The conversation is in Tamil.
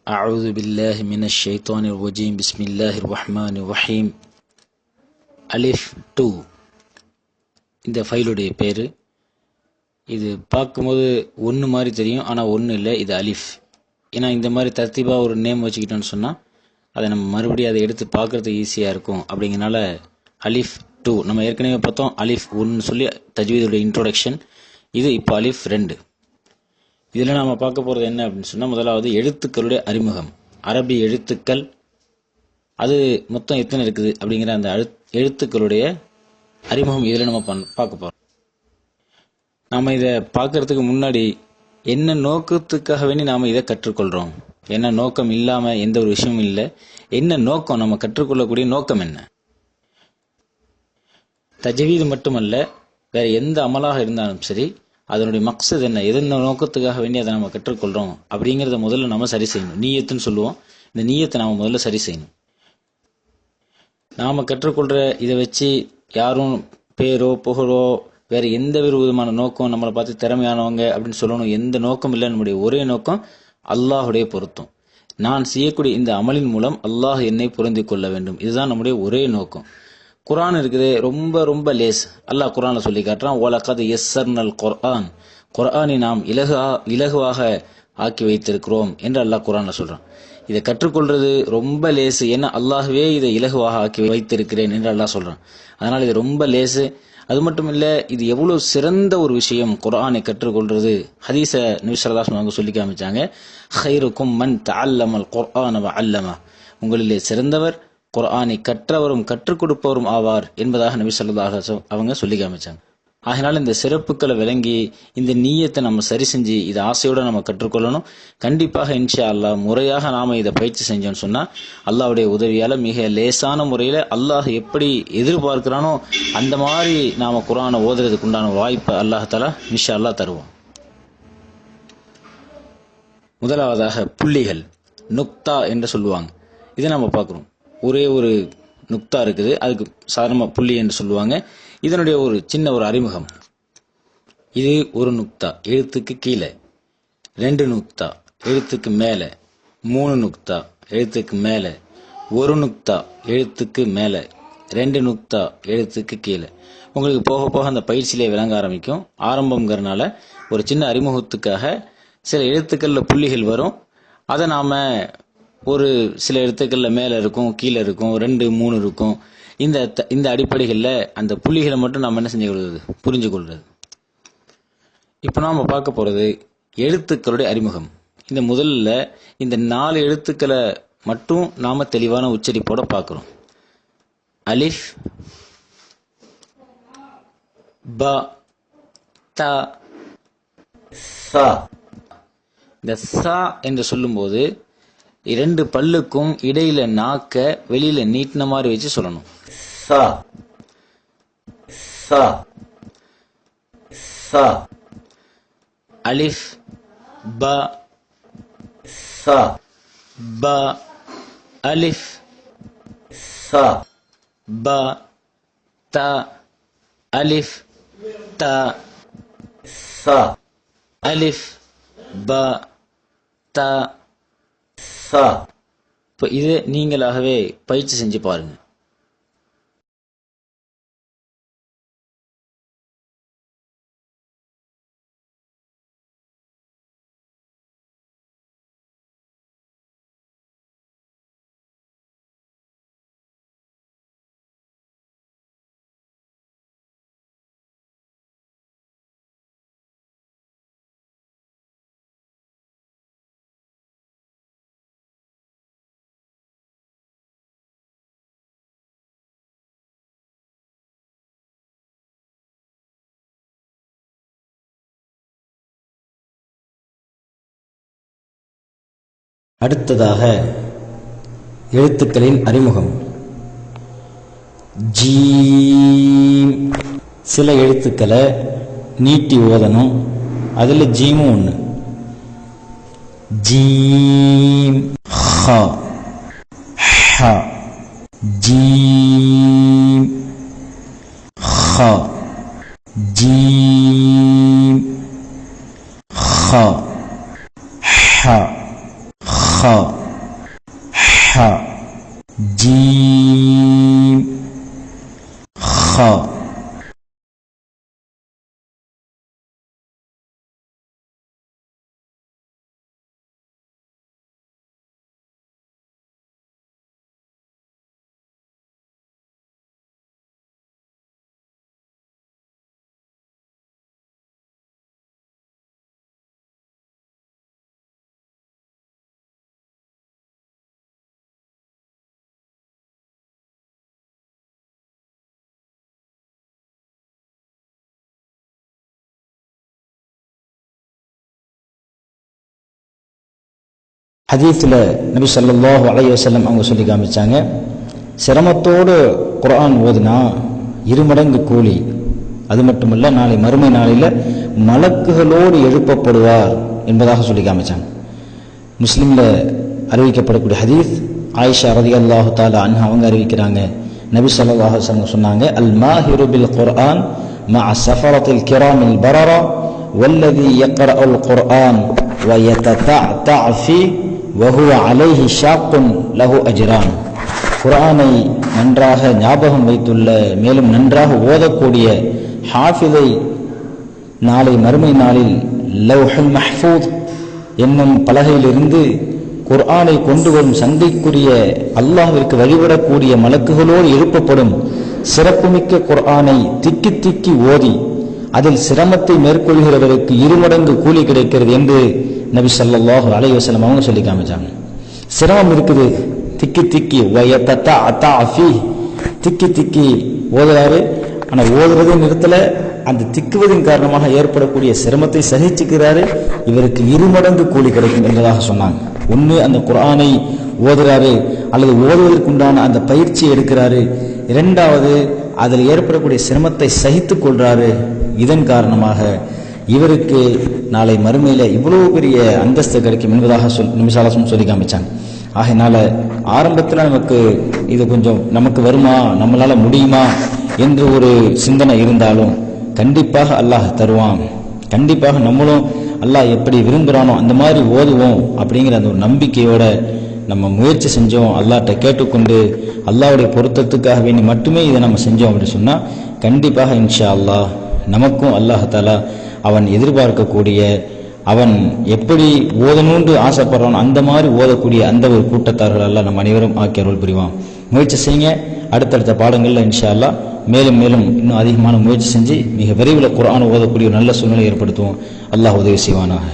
أعوذ بالله من الشيطان الرجيم بسم الله الرحمن الرحيم அலிஃப் 2 இந்த ஃபைலுடைய பேர். இது பார்க்கும்போது ஒன்று மாதிரி தெரியும், ஆனால் ஒன்றும் இல்லை, இது அலிஃப். ஏன்னா இந்த மாதிரி தர்த்தீபாக ஒரு நேம் வச்சுக்கிட்டோன்னு சொன்னால் அதை நம்ம மறுபடியும் அதை எடுத்து பார்க்குறதுக்கு ஈஸியாக இருக்கும். அப்படிங்கிறனால அலிஃப் 2 நம்ம ஏற்கனவே பார்த்தோம். அலிஃப் 1 சொல்லி தஜ்வீதுடைய இன்ட்ரோடக்ஷன். இது இப்போ அலிஃப் 2. இதில் நாம் பார்க்க போகிறது என்ன அப்படின்னு சொன்னால், முதலாவது எழுத்துக்களுடைய அறிமுகம். அரபி எழுத்துக்கள் அது மொத்தம் எத்தனை இருக்குது அப்படிங்கிற அந்த எழுத்துக்களுடைய அறிமுகம் இதில் நம்ம பார்க்க போகிறோம். நாம் இதை பார்க்கறதுக்கு முன்னாடி என்ன நோக்கத்துக்காக வேண்டி நாம் இதை கற்றுக்கொள்கிறோம், என்ன நோக்கம் இல்லாமல் எந்த ஒரு விஷயமும் இல்லை. என்ன நோக்கம், நம்ம கற்றுக்கொள்ளக்கூடிய நோக்கம் என்ன? தஜ்வீது மட்டுமல்ல, வேறு எந்த அமலாக இருந்தாலும் சரி, அதனுடைய மக்சத் என்ன, எந்த நோக்கத்துக்காக வேண்டி அதை நம்ம கற்றுக்கொள்கிறோம் அப்படிங்கிறத முதல்ல நம்ம சரி செய்யணும். நீயத்துன்னு சொல்லுவோம். இந்த நீயத்தை நாம் முதல்ல சரி செய்யணும். நாம் கற்றுக்கொள்கிற இதை வச்சு யாரும் பேரோ புகழோ வேறு எந்த விதமான நோக்கம், நம்மளை பார்த்து திறமையானவங்க அப்படின்னு சொல்லணும், எந்த நோக்கம் இல்லை. நம்முடைய ஒரே நோக்கம் அல்லாஹுடைய பொருத்தம். நான் செய்யக்கூடிய இந்த அமலின் மூலம் அல்லாஹ் என்னை புரிந்து கொள்ள வேண்டும். இதுதான் நம்முடைய ஒரே நோக்கம். குர்ஆன் இருக்குது, ரொம்ப ரொம்ப லேஸ். அல்லாஹ் குர்ஆன்ல சொல்லி காட்டுறான், வலகத் யஸ்ஸர்னல் குர்ஆன், குர்ஆனை நாம் இலகுவாக ஆக்கி வைத்திருக்கிறோம் என்று அல்லாஹ் குர்ஆன்ல சொல்றான். இதை கற்றுக்கொள்றது ரொம்ப லேசு, ஏன்னா அல்லாஹ்வே இதை இலகுவாக ஆக்கி வைத்திருக்கிறேன் என்று அல்லாஹ் சொல்றான். அதனால இது ரொம்ப லேசு. அது மட்டும் இல்லை, இது எவ்வளவு சிறந்த ஒரு விஷயம் குர்ஆனை கற்றுக்கொள்றது. ஹதீஸ நபி ஸல்லல்லாஹு அலைஹி வஸல்லம் சொல்லி காமிச்சாங்க, ஹைருக்கும் மன் தஅல்லமல் குர்ஆன வ அல்லம, உங்களிலே சிறந்தவர் குர்ஆனை கற்றவரும் கற்றுக் கொடுப்பவரும் ஆவார் என்பதாக நபி ஸல்லல்லாஹு அலைஹி வஸல்லம் அவங்க சொல்லி காமிச்சாங்க. அதனால இந்த சிறப்புகளை விளங்கி இந்த நீயத்தை நம்ம சரி செஞ்சு இதை ஆசையோட நம்ம கற்றுக்கொள்ளணும். கண்டிப்பாக இன்ஷா அல்லாஹ் முறையாக நாம இதை பயிற்சி செஞ்சோம்னு சொன்னா அல்லாஹ்வுடைய உதவியால மிக லேசான முறையில அல்லாஹ் எப்படி எதிர்பார்க்கிறானோ அந்த மாதிரி நாம குர்ஆனை ஓதுறதுக்கு உண்டான வாய்ப்பை அல்லாஹ் தஆலா இன்ஷா அல்லாஹ் தருவோம். முதலாவதாக புள்ளிகள், நுக்தா என்று சொல்லுவாங்க. இதை நம்ம பார்க்குறோம். ஒரே ஒரு நுக்தா இருக்குது, அதுக்கு சாதாரணமாக புள்ளி என்று சொல்லுவாங்க. இதனுடைய ஒரு சின்ன ஒரு அறிமுகம். இது ஒரு நுக்தா எழுத்துக்கு கீழே, 2 நுக்தா எழுத்துக்கு மேலே, 3 நுக்தா எழுத்துக்கு மேலே, 1 நுக்தா எழுத்துக்கு மேலே, 2 நுக்தா எழுத்துக்கு கீழே. உங்களுக்கு போக போக அந்த பயிற்சியிலே விளங்க ஆரம்பிக்கும். ஆரம்பங்கிறதுனால ஒரு சின்ன அறிமுகத்துக்காக சில எழுத்துக்களில் புள்ளிகள் வரும். அதை நாம் ஒரு சில எழுத்துக்களில் மேலே இருக்கும், கீழே இருக்கும், 2 3 இருக்கும். இந்த அடிப்படைகளில் அந்த புள்ளிகளை மட்டும் நாம் என்ன செஞ்சு கொள்வது, புரிஞ்சு கொள்வது. இப்போ நாம் பார்க்க போகிறது எழுத்துக்களுடைய அறிமுகம். இந்த முதல்ல இந்த 4 எழுத்துக்களை மட்டும் நாம் தெளிவான உச்சரிப்போட பார்க்குறோம். அலிஃப், ப, த, ச. இந்த ச என்று சொல்லும்போது 2 பல்லுக்கும் இடையில நாக்க வெளியில நீட்டின மாதிரி வச்சு சொல்லணும். ச, ச, ச. அலிஃப், ப, ச, ப, அலிஃப், ச, ப, த, அலிஃப், த, ச, அலிஃப், ப, த, ச. இப்போ இது நீங்களாகவே பயிற்சி செஞ்சு பாருங்க. அடுத்ததாக எழுத்துக்களின் அறிமுகம். ஜீம். சில எழுத்துக்களை நீட்டி ஓதணும், அதில் ஜீமும் ஒன்று. ஜீம், ஹ, ஹ, ஜீம், ஹ, ஜீம், ஹ, ஹ, ஹ, ஹ ஜீம் ஹ. ஹதீஸில் நபி ஸல்லல்லாஹு அலைஹி வஸல்லம் அவங்க சொல்லி காமிச்சாங்க, சிரமத்தோடு குர்ஆன் ஓதுனா 2 மடங்கு கூலி. அது மட்டுமல்ல, நாளை மறுமை நாளில் மலக்குகளோடு எழுப்பப்படுவார் என்பதாக சொல்லி காமிச்சாங்க. முஸ்லிமில் அறிவிக்கப்படக்கூடிய ஹதீஸ், ஆயிஷா ரலியல்லாஹு தஆலா அன்ஹா அவங்க அறிவிக்கிறாங்க, நபி ஸல்லல்லாஹு அலைஹி வஸல்லம் சொன்னாங்க, அல் மாஹிரு பில் குர்ஆன் மஅ ஸஃபரத்தில் கிராமில் பரரா வல்லதி யக்ரஉல் குர்ஆன் வ யததஅதஅ ஃபீ வஹுவ அலைஹி ஷாக்குன் லஹு அஜ்ரான். குர்ஆனை நன்றாக ஞாபகம் வைத்துள்ள, மேலும் நன்றாக ஓதக்கூடிய ஹாஃபிதை நாளை மறுமை நாளில் லவ்ஹுல் மஹ்ஃபூத் என்னும் பலகையிலிருந்து குர்ஆனை கொண்டு வரும் சங்கைக்குரிய அல்லாஹ்விற்கு வழிபடக்கூடிய மலக்குகளோடு எழுப்பப்படும் சிறப்புமிக்க குர்ஆனை திக்கி திக்கி ஓதி அதில் சிரமத்தை மேற்கொள்கிறவருக்கு 2 மடங்கு கூலி கிடைக்கிறது என்று நபி ஸல்லல்லாஹு அலைஹி வஸல்லம் அவங்க சொல்லி காமிச்சாங்க. சிரமம் இருக்குது, திக்கி திக்கி திக்கி திக்கி ஓதுறாரு. ஆனால் ஓதுறதை நிறுத்தல, அந்த திக்குவதின் காரணமாக ஏற்படக்கூடிய சிரமத்தை சகிச்சுக்கிறாரு, இவருக்கு 2 மடங்கு கூலி கிடைக்கும் என்பதாக சொன்னாங்க. ஒன்று, அந்த குர்ஆனை ஓதுறாரு அல்லது ஓதுவதற்குண்டான அந்த பயிற்சியை எடுக்கிறாரு. 2வது, அதில் ஏற்படக்கூடிய சிரமத்தை சகித்து கொள்றாரு. இதன் காரணமாக இவருக்கு நாளை மறுமையில் இவ்வளவு பெரிய அந்தஸ்து கிடைக்கும் என்பதாக நிமிஷாலசம் சொல்லி காமிச்சாங்க. ஆகையினால ஆரம்பத்தில் நமக்கு இது கொஞ்சம் நமக்கு வருமா, நம்மளால முடியுமா என்று ஒரு சிந்தனை இருந்தாலும் கண்டிப்பாக அல்லாஹ் தருவான். கண்டிப்பாக நம்மளும் அல்லாஹ் எப்படி விரும்புகிறானோ அந்த மாதிரி ஓதுவோம் அப்படிங்கிற அந்த ஒரு நம்பிக்கையோட நம்ம முயற்சி செஞ்சோம், அல்லாஹ்ட்ட கேட்டுக்கொண்டு அல்லாஹ்வுடைய பொருத்தத்துக்காக வேண்டி மட்டுமே இதை நம்ம செஞ்சோம் அப்படின்னு சொன்னால் கண்டிப்பாக இன்ஷா அல்லாஹ் நமக்கும் அல்லாஹ் தஆலா அவன் எதிர்பார்க்கக்கூடிய, அவன் எப்படி ஓதணும்னு ஆசைப்படுறான் அந்த மாதிரி ஓதக்கூடிய அந்த ஒரு கூட்டத்தார்கள் எல்லாம் நம்ம அனைவரும் ஆக்கி அருள் புரிவான். முயற்சி செய்யுங்க. அடுத்தடுத்த பாடங்களில் இன்ஷா அல்லாஹ் மேலும் மேலும் இன்னும் அதிகமான முயற்சி செஞ்சு மிக விரைவில் குர்ஆன் ஓதக்கூடிய ஒரு நல்ல சூழ்நிலை ஏற்படுத்துவோம். அல்லாஹ் உதவி செய்வானாக.